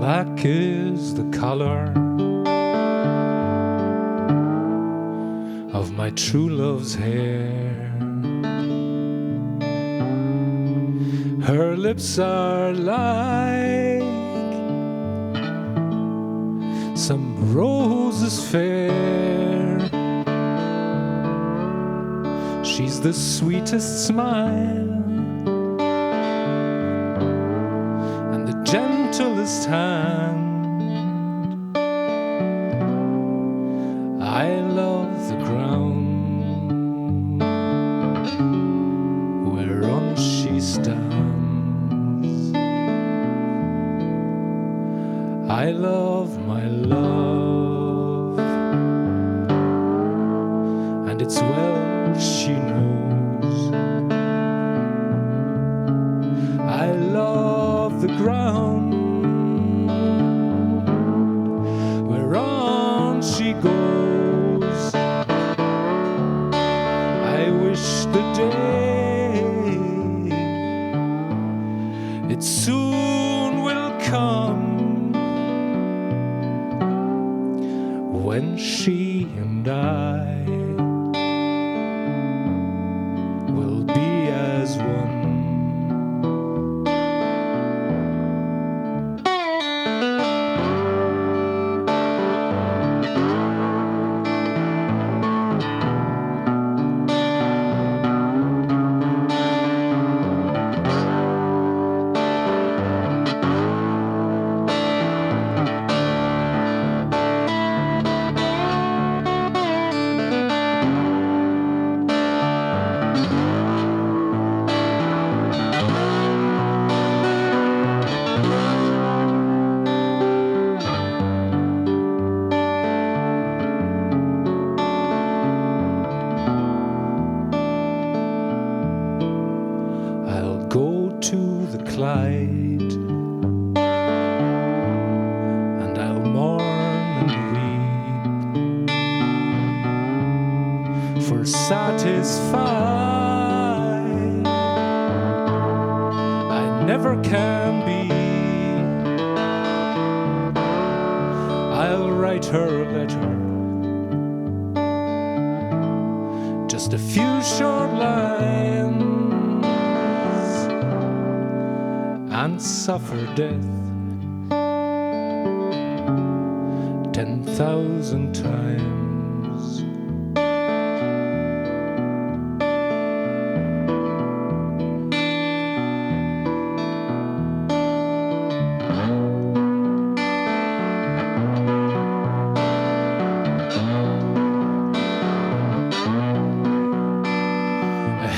Black is the color of my true love's hair. Her lips are like some roses fair. She's the sweetest smile and the gentlest hand. I love the ground whereon she stands. I love my love, and it's well she knows. I love the ground whereon she goes. I wish the day it soon will come when she and I will be as one. I'll go to the Clyde and I'll mourn and weep, for satisfied I never can be. I'll write her a letter, just a few short lines, and suffer death 10,000 times.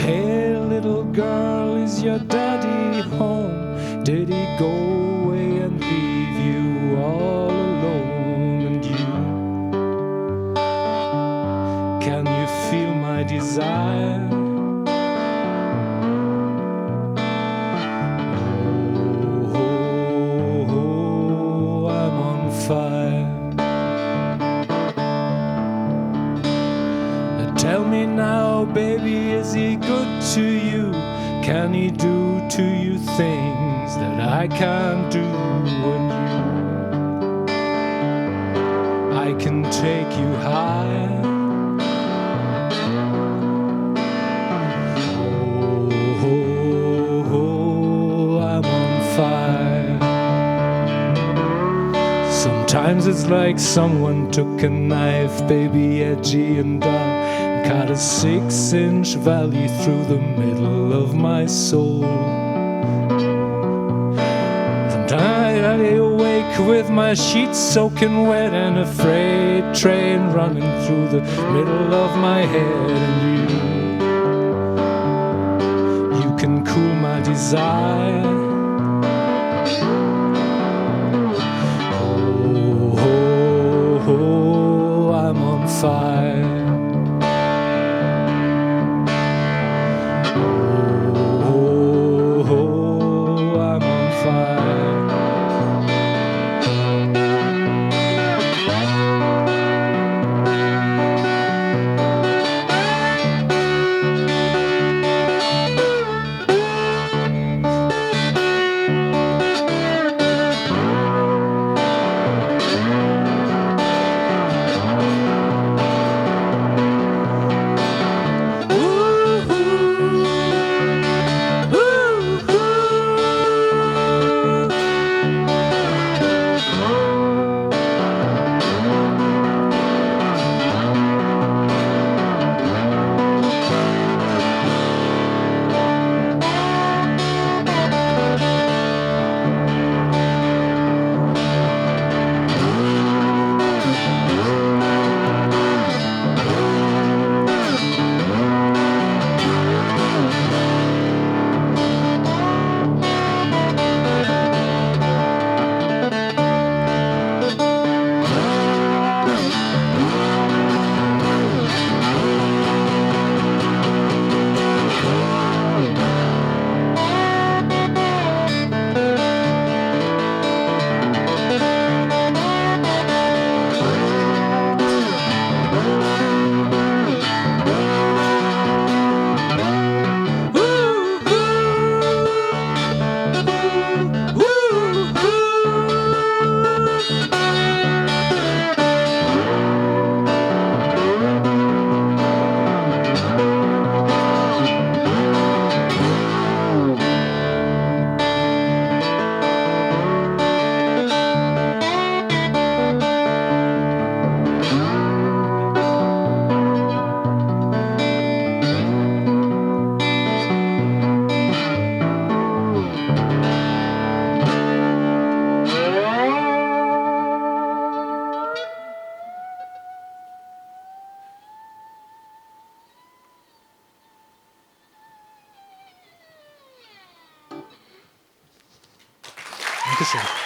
Hey, little girl, is your daddy home? Did he go away and leave you all alone? And you, can you feel my desire? Oh, I'm on fire. Tell me now, baby, is he good to you? Can he do to you things that I can't do? When I can take you higher. Oh, I'm on fire. Sometimes it's like someone took a knife, baby, edgy and dull, cut a 6-inch valley through the middle of my soul. Sometimes I lay awake with my sheets soaking wet and a freight train running through the middle of my head. And you can cool my desire. Oh, I'm on fire. Dankeschön.